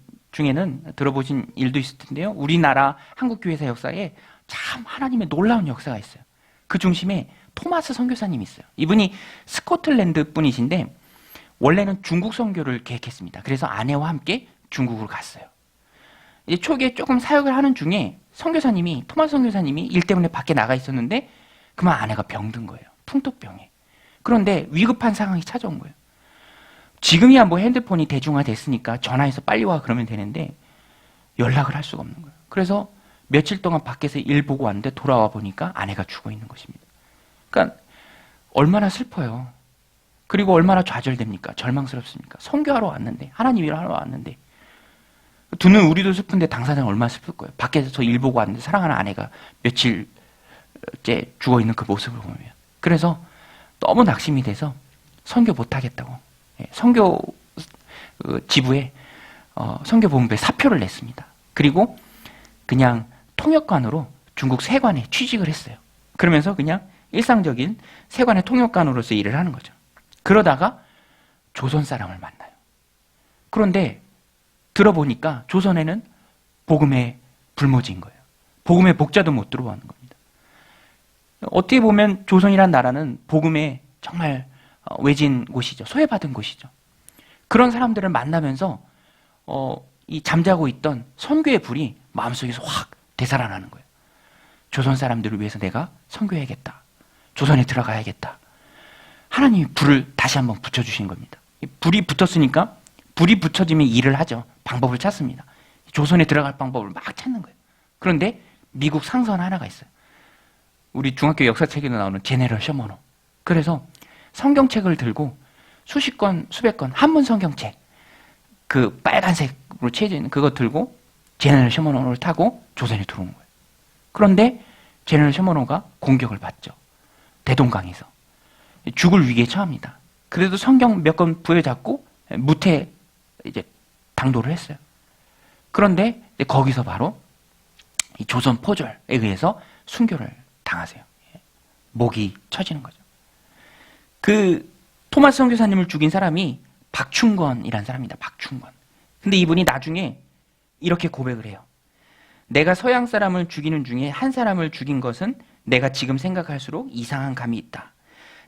일도 있을 텐데요. 우리나라 한국교회사 역사에 참 하나님의 놀라운 역사가 있어요. 그 중심에 토마스 선교사님이 있어요. 이분이 스코틀랜드 분이신데 원래는 중국 선교를 계획했습니다. 그래서 아내와 함께 중국으로 갔어요. 이제 초기에 조금 사역을 하는 중에 토마스 선교사님이 일 때문에 밖에 나가 있었는데 그만 아내가 병든 거예요. 풍토병에. 그런데 위급한 상황이 찾아온 거예요. 지금이야 뭐 핸드폰이 대중화됐으니까 전화해서 빨리 와 그러면 되는데 연락을 할 수가 없는 거예요. 그래서 며칠 동안 밖에서 일 보고 왔는데 돌아와 보니까 아내가 죽어 있는 것입니다. 그러니까 얼마나 슬퍼요. 그리고 얼마나 좌절됩니까? 절망스럽습니까? 선교하러 왔는데, 하나님 일하러 왔는데, 두 눈 우리도 슬픈데 당사자는 얼마나 슬플 거예요. 밖에서 일 보고 왔는데 사랑하는 아내가 며칠째 죽어 있는 그 모습을 보면. 그래서 너무 낙심이 돼서 선교 못하겠다고 선교 지부에 선교본부에 사표를 냈습니다. 그리고 그냥 통역관으로 중국 세관에 취직을 했어요. 그러면서 그냥 일상적인 세관의 통역관으로서 일을 하는 거죠. 그러다가 조선 사람을 만나요. 그런데 들어보니까 조선에는 복음의 불모지인 거예요. 복음의 복자도 못 들어오는 겁니다. 어떻게 보면 조선이란 나라는 복음에 정말 외진 곳이죠. 소외받은 곳이죠. 그런 사람들을 만나면서 이 잠자고 있던 선교의 불이 마음속에서 확 되살아나는 거예요. 조선 사람들을 위해서 내가 선교해야겠다. 조선에 들어가야겠다. 하나님이 불을 다시 한번 붙여주신 겁니다. 불이 붙었으니까 불이 붙여지면 일을 하죠. 방법을 찾습니다. 조선에 들어갈 방법을 막 찾는 거예요. 그런데 미국 상선 하나가 있어요. 우리 중학교 역사책에도 나오는 제네럴 셔머노. 그래서 성경책을 들고 수십 권, 수백 권, 한문 성경책, 그 빨간색으로 칠해져 있는 그거 들고 제네럴 셔머노를 타고 조선에 들어온 거예요. 그런데 제네럴 셔머노가 공격을 받죠. 대동강에서. 죽을 위기에 처합니다. 그래도 성경 몇 권 부여잡고 무태 이제 당도를 했어요. 그런데 거기서 바로 이 조선 포졸에 의해서 순교를 당하세요. 목이 쳐지는 거죠. 그 토마스 선교사님을 죽인 사람이 박충건이라는 사람입니다. 박충건. 근데 이분이 나중에 이렇게 고백을 해요. 내가 서양 사람을 죽이는 중에 한 사람을 죽인 것은 내가 지금 생각할수록 이상한 감이 있다.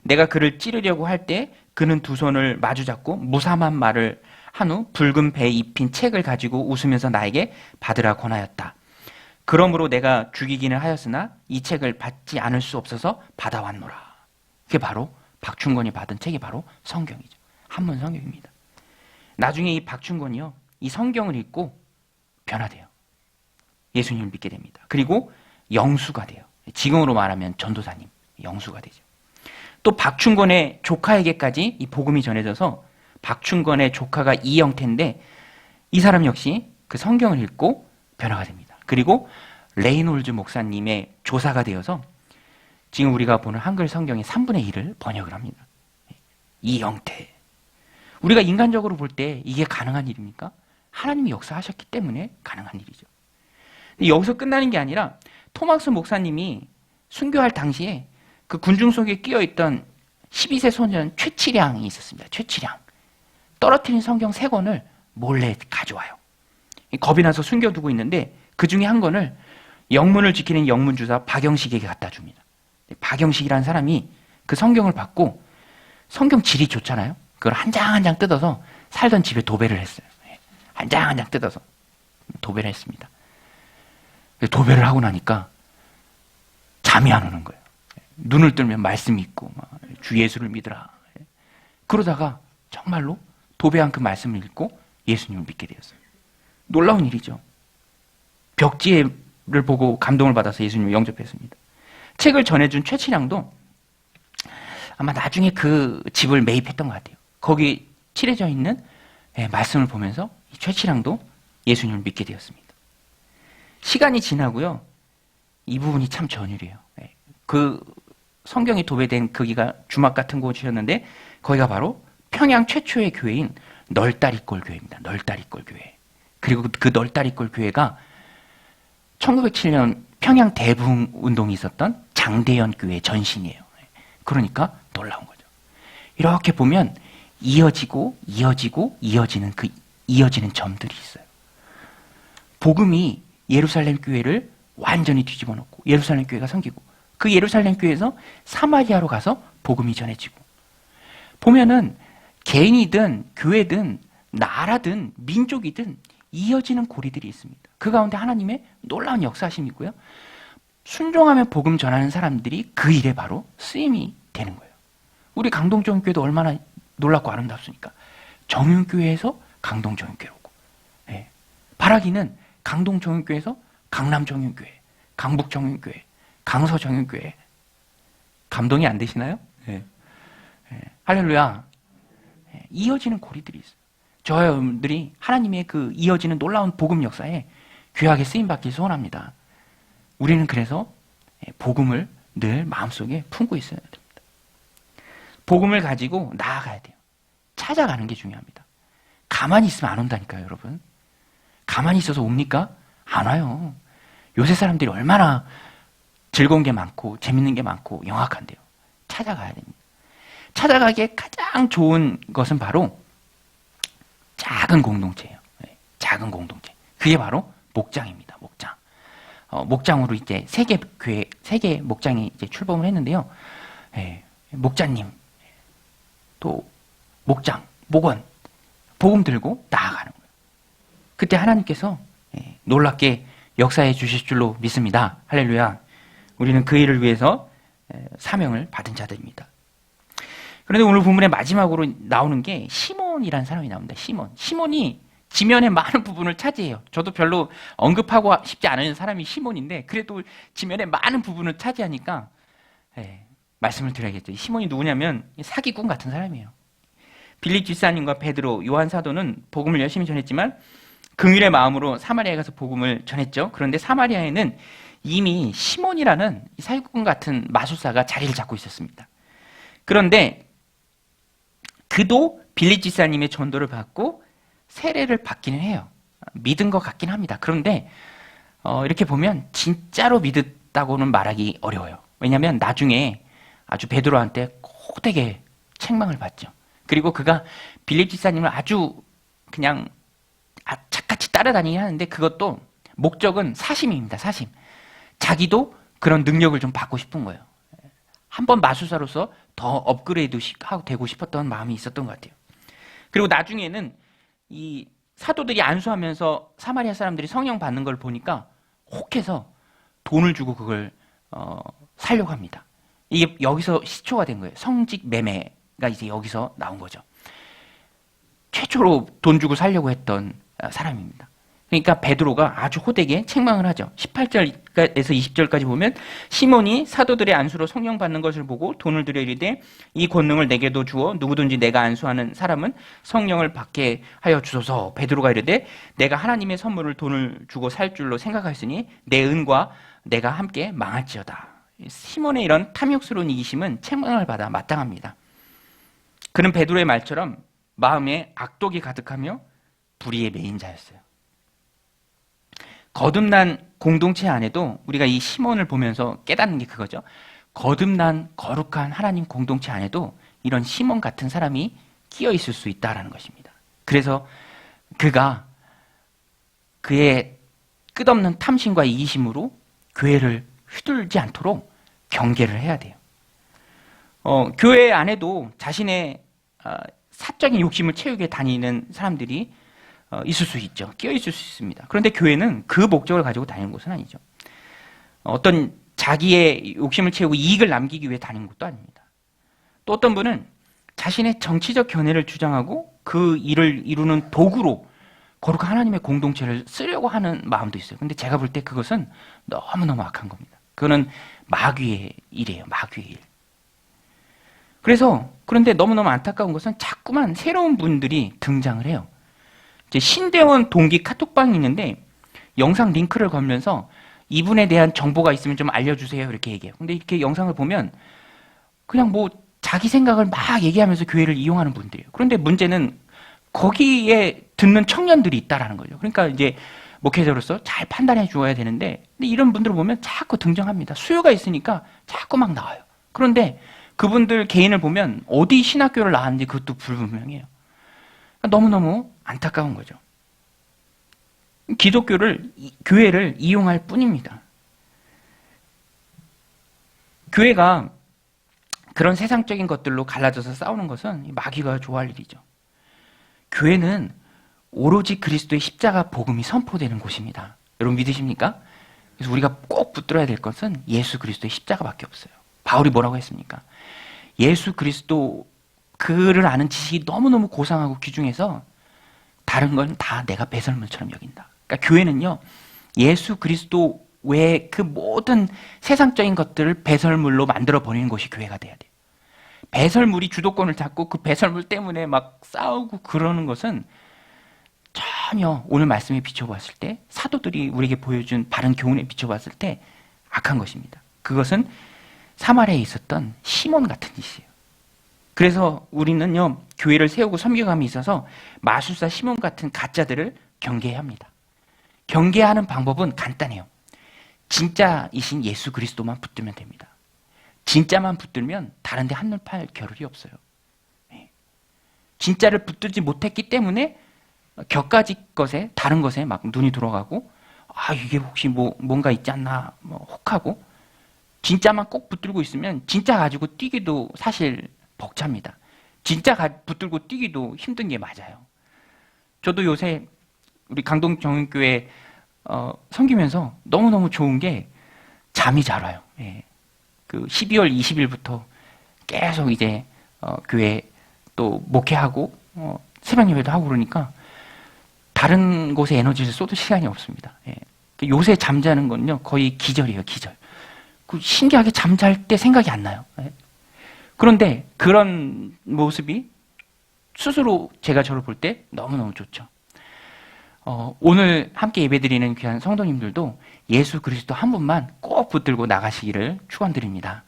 내가 그를 찌르려고 할 때 그는 두 손을 마주잡고 무삼한 말을 한 후 붉은 배에 입힌 책을 가지고 웃으면서 나에게 받으라 권하였다. 그러므로 내가 죽이기는 하였으나 이 책을 받지 않을 수 없어서 받아왔노라. 그게 바로 박충건이 받은 책이 바로 성경이죠. 한문 성경입니다. 나중에 이 박충건이요, 이 성경을 읽고 변화돼요. 예수님을 믿게 됩니다. 그리고 영수가 돼요. 지금으로 말하면 전도사님, 영수가 되죠. 또 박충건의 조카에게까지 이 복음이 전해져서 박충건의 조카가 이영태인데 이 사람 역시 그 성경을 읽고 변화가 됩니다. 그리고 레이놀즈 목사님의 조사가 되어서 지금 우리가 보는 한글 성경의 3분의 1을 번역을 합니다. 이영태. 우리가 인간적으로 볼 때 이게 가능한 일입니까? 하나님이 역사하셨기 때문에 가능한 일이죠. 근데 여기서 끝나는 게 아니라 토마스 목사님이 순교할 당시에 그 군중 속에 끼어있던 12세 소년 최치량이 있었습니다. 최치량. 떨어뜨린 성경 3권을 몰래 가져와요. 겁이 나서 숨겨두고 있는데 그 중에 한 권을 영문을 지키는 영문주사 박영식에게 갖다 줍니다. 박영식이라는 사람이 그 성경을 받고 성경 질이 좋잖아요. 그걸 한 장 한 장 뜯어서 살던 집에 도배를 했어요. 한 장 한 장 뜯어서 도배를 했습니다. 도배를 하고 나니까 잠이 안 오는 거예요. 눈을 뜨면 말씀이 있고 주 예수를 믿으라. 그러다가 정말로 도배한 그 말씀을 읽고 예수님을 믿게 되었어요. 놀라운 일이죠. 벽지를 보고 감동을 받아서 예수님을 영접했습니다. 책을 전해준 최치량도 아마 나중에 그 집을 매입했던 것 같아요. 거기 칠해져 있는 말씀을 보면서 최치량도 예수님을 믿게 되었습니다. 시간이 지나고요. 이 부분이 참 전율이에요. 그 성경이 도배된 거기가 주막 같은 곳이었는데 거기가 바로 평양 최초의 교회인 널다리꼴 교회입니다. 널다리꼴 교회. 그리고 그 널다리꼴 교회가 1907년 평양 대부흥 운동이 있었던 장대현 교회 전신이에요. 그러니까 놀라운 거죠. 이렇게 보면 이어지고 이어지는 그 이어지는 점들이 있어요. 복음이 예루살렘 교회를 완전히 뒤집어 놓고 예루살렘 교회가 생기고 그 예루살렘 교회에서 사마리아로 가서 복음이 전해지고 보면은 개인이든 교회든 나라든 민족이든 이어지는 고리들이 있습니다. 그 가운데 하나님의 놀라운 역사심이 있고요. 순종하며 복음 전하는 사람들이 그 일에 바로 쓰임이 되는 거예요. 우리 강동정교회도 얼마나 놀랍고 아름답습니까? 정윤교회에서 강동정윤교회로고, 예. 바라기는 강동정윤교회에서 강남정윤교회, 강북정윤교회, 강서정윤교회. 감동이 안 되시나요? 예. 예. 할렐루야. 예. 이어지는 고리들이 있어요. 저와 여러분들이 하나님의 그 이어지는 놀라운 복음 역사에 귀하게 쓰임받길 소원합니다. 우리는 그래서 복음을 늘 마음속에 품고 있어야 됩니다. 복음을 가지고 나아가야 돼요. 찾아가는 게 중요합니다. 가만히 있으면 안 온다니까요, 여러분. 가만히 있어서 옵니까? 안 와요. 요새 사람들이 얼마나 즐거운 게 많고 재밌는 게 많고 영악한데요. 찾아가야 됩니다. 찾아가기에 가장 좋은 것은 바로 작은 공동체예요. 작은 공동체. 그게 바로 목장입니다. 목장. 목장으로 이제 세계 목장이 이제 출범을 했는데요. 목자님, 또 목장, 목원, 복음 들고 나아가는 거예요. 그때 하나님께서 놀랍게 역사해 주실 줄로 믿습니다. 할렐루야. 우리는 그 일을 위해서 사명을 받은 자들입니다. 그런데 오늘 본문의 마지막으로 나오는 게 시몬이라는 사람이 나옵니다. 시몬이 지면의 많은 부분을 차지해요. 저도 별로 언급하고 싶지 않은 사람이 시몬인데 그래도 지면의 많은 부분을 차지하니까 말씀을 드려야겠죠. 시몬이 누구냐면 사기꾼 같은 사람이에요. 빌립 집사님과 베드로, 요한 사도는 복음을 열심히 전했지만 긍휼의 마음으로 사마리아에 가서 복음을 전했죠. 그런데 사마리아에는 이미 시몬이라는 사기꾼 같은 마술사가 자리를 잡고 있었습니다. 그런데 그도 빌립 집사님의 전도를 받고 세례를 받기는 해요. 믿은 것 같긴 합니다. 그런데 이렇게 보면 진짜로 믿었다고는 말하기 어려워요. 왜냐하면 나중에 아주 베드로한테 호되게 책망을 받죠. 그리고 그가 빌립 집사님을 아주 그냥 착같이 따라다니긴 하는데 그것도 목적은 사심입니다. 사심. 자기도 그런 능력을 좀 받고 싶은 거예요. 한번 마술사로서 더 업그레이드 되고 싶었던 마음이 있었던 것 같아요. 그리고 나중에는 이 사도들이 안수하면서 사마리아 사람들이 성령 받는 걸 보니까 혹해서 돈을 주고 그걸 살려고 합니다. 이게 여기서 시초가 된 거예요. 성직 매매가 이제 여기서 나온 거죠. 최초로 돈 주고 살려고 했던 사람입니다. 그러니까 베드로가 아주 호되게 책망을 하죠. 18절에서 20절까지 보면 시몬이 사도들의 안수로 성령 받는 것을 보고 돈을 들여 이르되 이 권능을 내게도 주어 누구든지 내가 안수하는 사람은 성령을 받게 하여 주소서. 베드로가 이르되 내가 하나님의 선물을 돈을 주고 살 줄로 생각하였으니 내 은과 내가 함께 망할지어다. 시몬의 이런 탐욕스러운 이기심은 책망을 받아 마땅합니다. 그는 베드로의 말처럼 마음에 악독이 가득하며 불의의 메인 자였어요. 거듭난 공동체 안에도 우리가 이 시몬을 보면서 깨닫는 게 그거죠. 거듭난 거룩한 하나님 공동체 안에도 이런 시몬 같은 사람이 끼어 있을 수 있다는 것입니다. 그래서 그가 그의 끝없는 탐심과 이기심으로 교회를 휘둘지 않도록 경계를 해야 돼요. 교회 안에도 자신의 사적인 욕심을 채우게 다니는 사람들이 있을 수 있죠. 끼어 있을 수 있습니다. 그런데 교회는 그 목적을 가지고 다니는 곳은 아니죠. 어떤 자기의 욕심을 채우고 이익을 남기기 위해 다니는 것도 아닙니다. 또 어떤 분은 자신의 정치적 견해를 주장하고 그 일을 이루는 도구로 거룩한 하나님의 공동체를 쓰려고 하는 마음도 있어요. 근데 제가 볼 때 그것은 너무너무 악한 겁니다. 그거는 마귀의 일이에요. 마귀의 일. 그런데 너무너무 안타까운 것은 자꾸만 새로운 분들이 등장을 해요. 이제 신대원 동기 카톡방이 있는데 영상 링크를 걸면서 이분에 대한 정보가 있으면 좀 알려주세요 이렇게 얘기해요. 근데 이렇게 영상을 보면 그냥 뭐 자기 생각을 막 얘기하면서 교회를 이용하는 분들이에요. 그런데 문제는 거기에 듣는 청년들이 있다라는 거죠. 그러니까 이제 목회자로서 잘 판단해 주어야 되는데, 근데 이런 분들을 보면 자꾸 등장합니다. 수요가 있으니까 자꾸 막 나와요. 그런데 그분들 개인을 보면 어디 신학교를 나왔는지 그것도 불분명해요. 그러니까 너무너무 안타까운 거죠. 기독교를, 교회를 이용할 뿐입니다. 교회가 그런 세상적인 것들로 갈라져서 싸우는 것은 마귀가 좋아할 일이죠. 교회는 오로지 그리스도의 십자가 복음이 선포되는 곳입니다. 여러분 믿으십니까? 그래서 우리가 꼭 붙들어야 될 것은 예수 그리스도의 십자가밖에 없어요. 바울이 뭐라고 했습니까? 예수 그리스도 그를 아는 지식이 너무너무 고상하고 귀중해서 다른 건 다 내가 배설물처럼 여긴다. 그러니까 교회는요, 예수 그리스도 외에 그 모든 세상적인 것들을 배설물로 만들어 버리는 것이 교회가 돼야 돼요. 배설물이 주도권을 잡고 그 배설물 때문에 막 싸우고 그러는 것은 전혀 오늘 말씀에 비춰봤을 때, 사도들이 우리에게 보여준 바른 교훈에 비춰봤을 때 악한 것입니다. 그것은 사마리아에 있었던 시몬 같은 짓이에요. 그래서 우리는요, 교회를 세우고 섬겨감이 있어서 마술사 시몬 같은 가짜들을 경계해야 합니다. 경계하는 방법은 간단해요. 진짜이신 예수 그리스도만 붙들면 됩니다. 진짜만 붙들면 다른 데 한눈 팔 겨를이 없어요. 진짜를 붙들지 못했기 때문에 격가지 것에, 다른 것에 막 눈이 들어가고, 아, 이게 혹시 뭔가 있지 않나, 혹하고, 진짜만 꼭 붙들고 있으면 진짜 가지고 뛰기도 사실 벅찹니다. 진짜 붙들고 뛰기도 힘든 게 맞아요. 저도 요새 우리 강동정교회 섬기면서 너무너무 좋은 게 잠이 잘 와요. 예. 그 12월 20일부터 계속 이제 교회 또 목회하고 새벽 예배도 하고 그러니까 다른 곳에 에너지를 쏟을 시간이 없습니다. 예. 요새 잠자는 건요 거의 기절이에요, 기절. 그 신기하게 잠잘 때 생각이 안 나요. 예. 그런데 그런 모습이 스스로 제가 저를 볼 때 너무너무 좋죠. 오늘 함께 예배드리는 귀한 성도님들도 예수 그리스도 한 분만 꼭 붙들고 나가시기를 축원드립니다.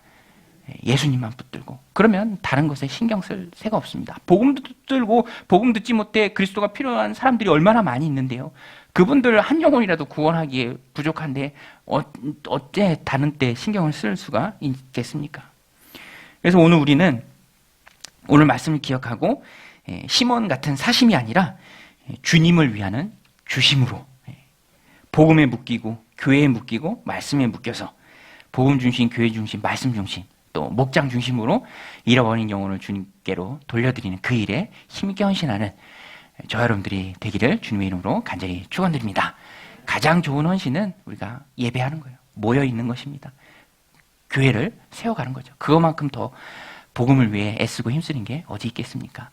예수님만 붙들고. 그러면 다른 것에 신경 쓸 새가 없습니다. 복음도 붙들고 복음 듣지 못해 그리스도가 필요한 사람들이 얼마나 많이 있는데요. 그분들 한 영혼이라도 구원하기에 부족한데 어째 다른 때 신경을 쓸 수가 있겠습니까? 그래서 오늘 우리는 오늘 말씀을 기억하고 시몬 같은 사심이 아니라 주님을 위하는 주심으로 복음에 묶이고 교회에 묶이고 말씀에 묶여서 복음 중심, 교회 중심, 말씀 중심 또 목장 중심으로 잃어버린 영혼을 주님께로 돌려드리는 그 일에 힘있게 헌신하는 저 여러분들이 되기를 주님의 이름으로 간절히 축원드립니다. 가장 좋은 헌신은 우리가 예배하는 거예요. 모여 있는 것입니다. 교회를 세워가는 거죠. 그것만큼 더 복음을 위해 애쓰고 힘쓰는 게 어디 있겠습니까?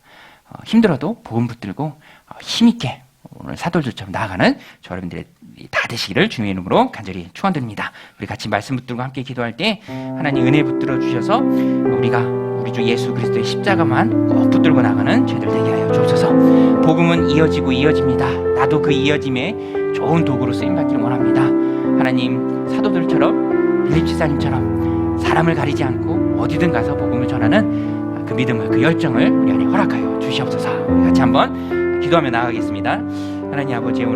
힘들어도 복음 붙들고 힘있게 오늘 사도들처럼 나아가는 저 여러분들이 다 되시기를 주님의 이름으로 간절히 축원드립니다. 우리 같이 말씀 붙들고 함께 기도할 때 하나님 은혜 붙들어 주셔서 우리가 우리 주 예수 그리스도의 십자가만 꼭 붙들고 나가는 저희들 되게 하여 주옵소서. 복음은 이어지고 이어집니다. 나도 그 이어짐에 좋은 도구로 쓰임받기를 원합니다. 하나님 사도들처럼 빌립 지사님처럼 사람을 가리지 않고 어디든 가서 복음을 전하는 그 믿음을, 그 열정을 우리 안에 허락하여 주시옵소서. 같이 한번 기도하며 나아가겠습니다. 하나님 아버지, 오늘